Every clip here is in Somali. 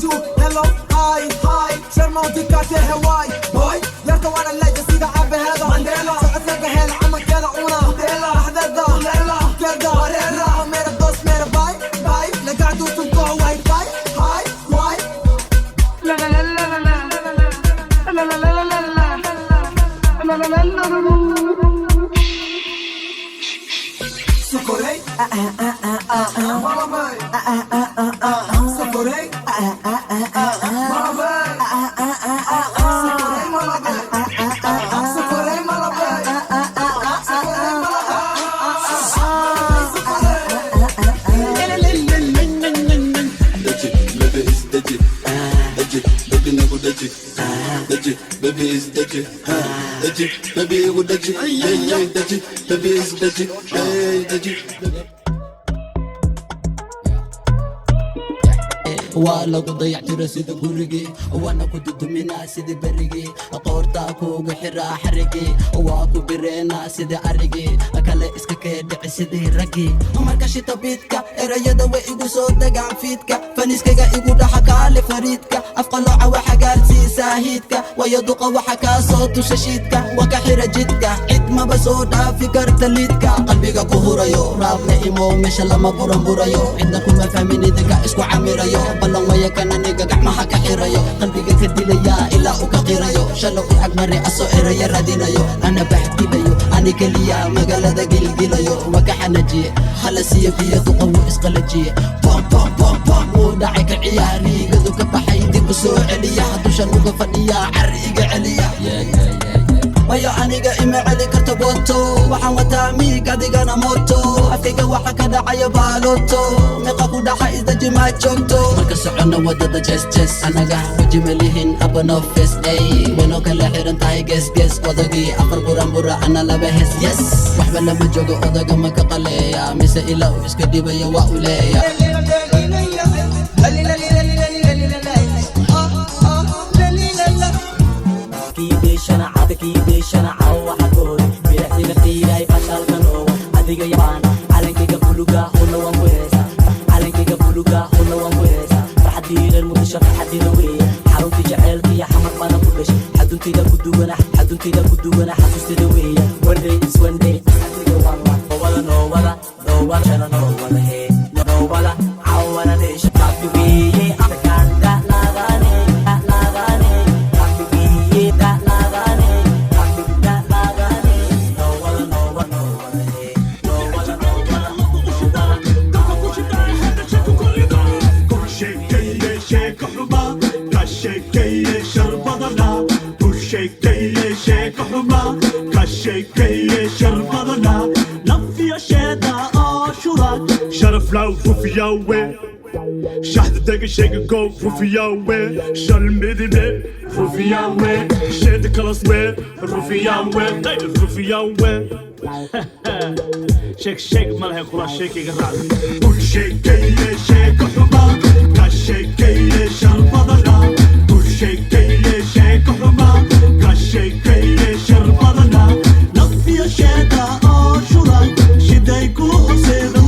bonjour, hello, hi, hi شرمة وديكاتي هواي باي يرتو على الليجة سيدة عبي هذا مانديلا سعد لقى هيلا عمك يلا اونا لحظة ذا كذا وريلا ميرا دوست ميرا باي باي لقعدو تنكو واي باي هاي واي لا لا لا لا لا لا لا لا لا لا لا لا لا لا Socorrei, Malamai, Socorrei, Malamai, Socorrei, Malamai, Socorrei, Malamai, Baby is Daji, baby with Daji, Daji, baby is Daji, Daji. waa lagu dayactiro sida gurigii waana ku duduminaa sida berigii qoortaa kuugu xiraa xarigii waa ku bireenaa sida arigii kale iska keedhici sidii raggii marka shita biidka erayada way igu soo degaan fiidka faniiskaga igu dhaxa kaale fariidka afqalooca waxa gaarsiisaa hiidka wayo duqa waxa kaa soo tusha shiidka waka xira jidka cid maba soo dhaafi karta liidka qalbiga ku hurayo raabna imow meesha lama buranburayo cidna kuma fahmin idinka isku camirayo ballan waya kana niga gacmaha ka xirayo qalbiga ka dilaya ilaa uu ka qirayo shalow i agmari asoo eraya raadinayo ana baxdilayo ani keliya magaalada gilgilayo waka xanajiye halasiya biyo duqa wuu isqalajiye bom bom bom bom wuu dhacay ka ciyaarigadu ka baxay dib u soo celiya haddushan uga fadhiya cari iga celiya wayo aniga ima celi karta boto waxaan wataa miig adigana moto afkayga waxa ka dhacaya baaloto meeqa ku dhaxa isdaji maa joogto marka soconna wadada jes anaga waji malihin abano fes ay wayno kala xiran tahay gees odagii afar buranbura ana laba hes yes waxba lama joogo odaga maka qaleeya mise ilaa uu iska dhibaya waa u leeya kiideshana cawa xagood biraxdiga qiiray fashalka noowa adiga yabaan calankayga buluga huna waan ku heesa calankayga buluga huna waan ku heesa farxadii reer muqdisho farxadina weeye xaruntii jaceylka iyo xamar bana ku dhashay xaduntayda ku dugana xasuustida weeye one day adiga walla noowada shana noowada hee noowada cawana dheesha kafi weeye afkanda laagane شرف لو فوفي ياوي شحذ دقي شيك جو فوفي ياوي شال ميدي فوفي ياوي شاد كلاس وي فوفي ياوي فوفي ياوي شيك مالها كل شيك يقرع كل شيك كيلي شيك حما كشيك كيلي شربضنا كل شيك كيلي شيك حما كشيك كيلي شربضنا نفي شادا شراي شدايكو حسيدن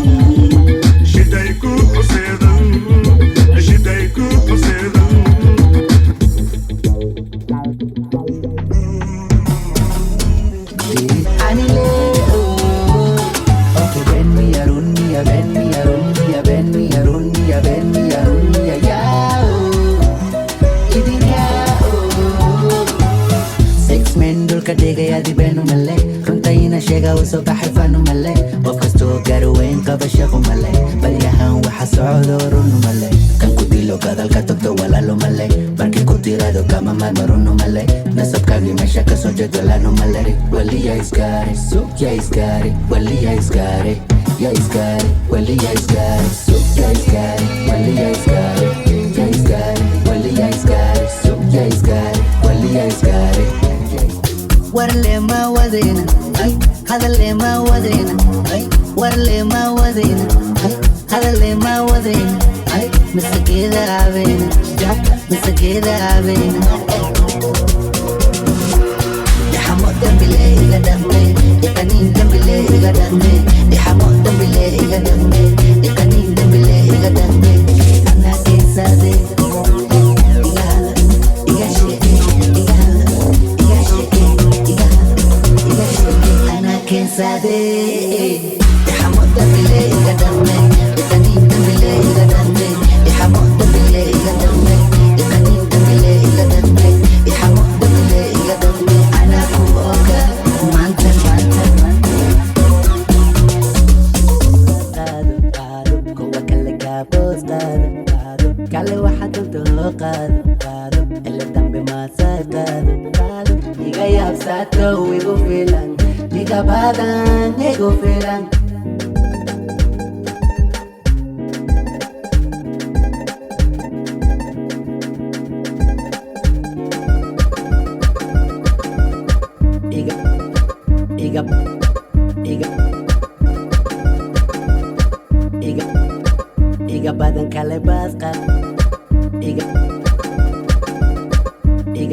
Ikan doonto qaado ila dambe qaado iga yaabsato igu filan iga badan igu filan iga badan kale basqad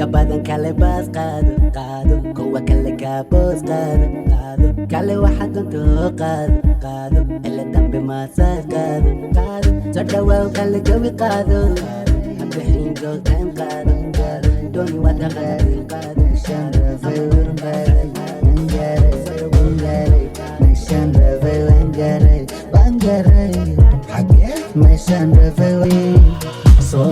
iga badan kale qaado kuwa kale kaabos qaado kale waxa doonto qaado ila dambe qaado soo dhawaaw kale jawi qaado habixin joogtaan qaado dooni wada qaado shanrafay wangaray my son revealing so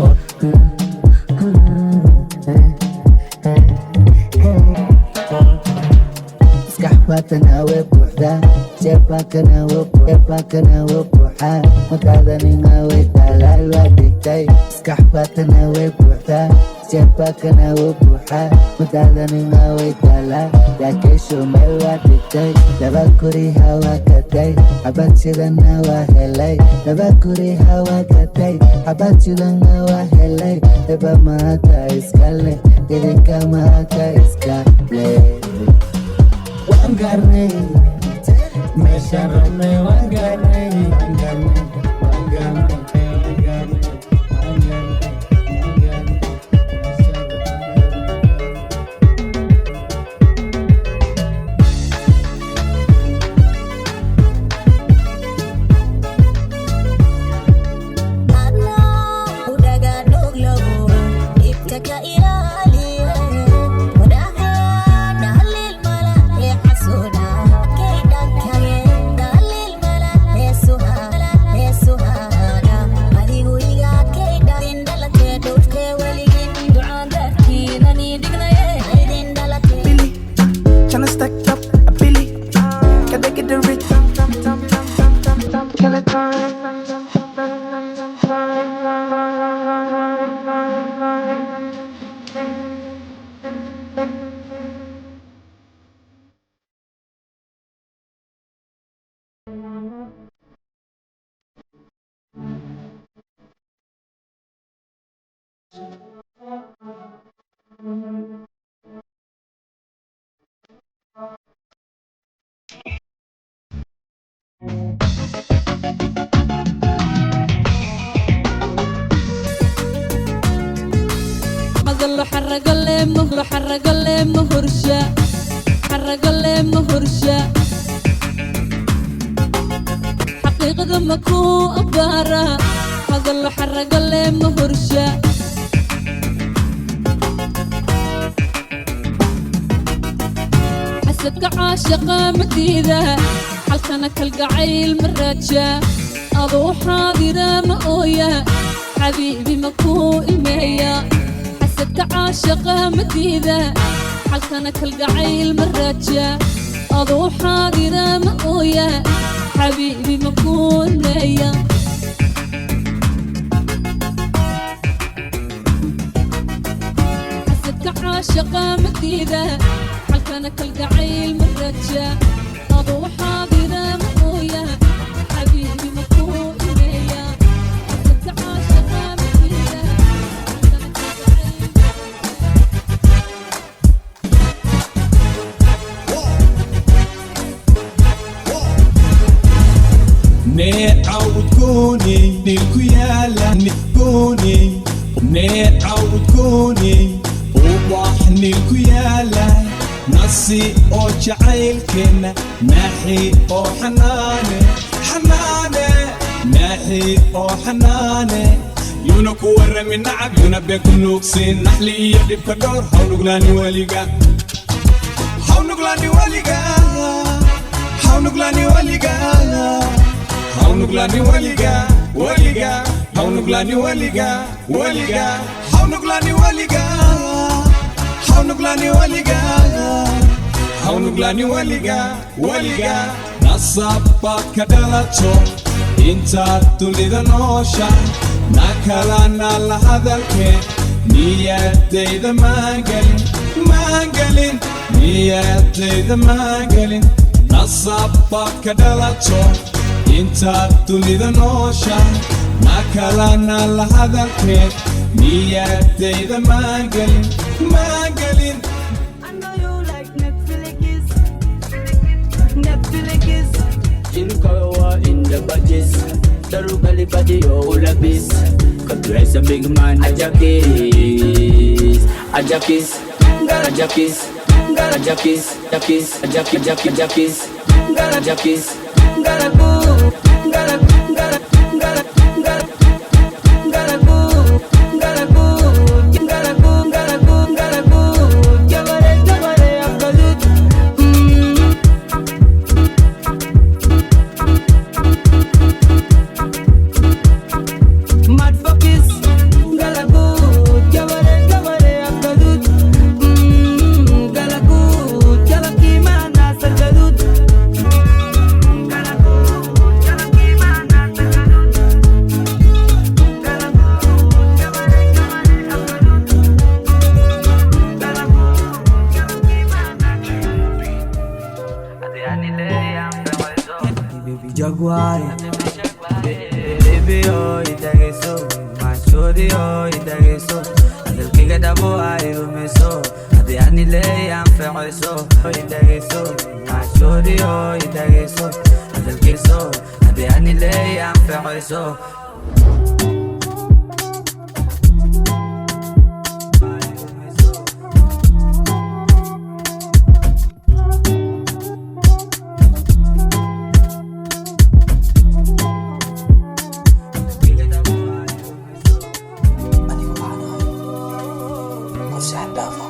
skahwatana webuxda jebakana webuxa madaadaniga weydalay wadigtay skahwatana webuxda jebakana webuxa madaadaniga weydalay yaakesho meel wadigtay laba kuri hawa katay xabad sidana waa helay laba kuri hawa katay xabad sidana waa helay eba maata iskale idinka maata iskale wangarnay meeshaan rabnay wangarnay حرق اللي مهرشة حقيقة مكو أبارة هذا اللي حرق اللي مهرشة حسبك عاشقة مديدة حلقنا كالقعيل مراتشة أضو حاضرة مقوية حبيبي مكو المية حسبك عاشقة مديدة حلقنا كالقعيل مراتشة أضو حاضرة مقوية حبيبي مكو المية حسبك عاشقة مديدة حلقنا كالقعيل مراتشة أضو حاضرة مقوية حبيبي مكو المية حسبك عاشقة مديدة نعود كوني نلكو يالا نكوني نعود كوني وضح نلكو يالا نصي او جعيلكنا ناحي او حنانه ناحي او حنانه يونك ورمي النعب ينبيك نوكسين نحلي يدب كدور حاو نقلاني وليقا حاو نقلاني وليقا حاو نقلاني وليقا حاو نقلاني وليقا حاو نقلاني وليقا حاو نقلاني وليقا حاو نقلاني وليقا حاو نقلاني وليقا نصابات كدالاتو intaad dunida noosha na kalana la hadalkeen niyadayda maangelin niyadayda maangelin nasabaad ka dhalato intaad dunida noosha na kalana la hadalkeen niyadayda maangelin I know you like Netflix. Chilkawa in the budgets. Darugali body all a beast. Cause you is a big man. Ajakis. Gotta jakis. Gotta jakis. Gotta go. Gotta go. Jaguar, baby, oh, itageso, machodi, oh, itageso. Del que gata boa, yo me so. Ade anile, am fereso, oh, itageso, machodi, oh, itageso. Del que so, ade anile, am fereso. Sahabat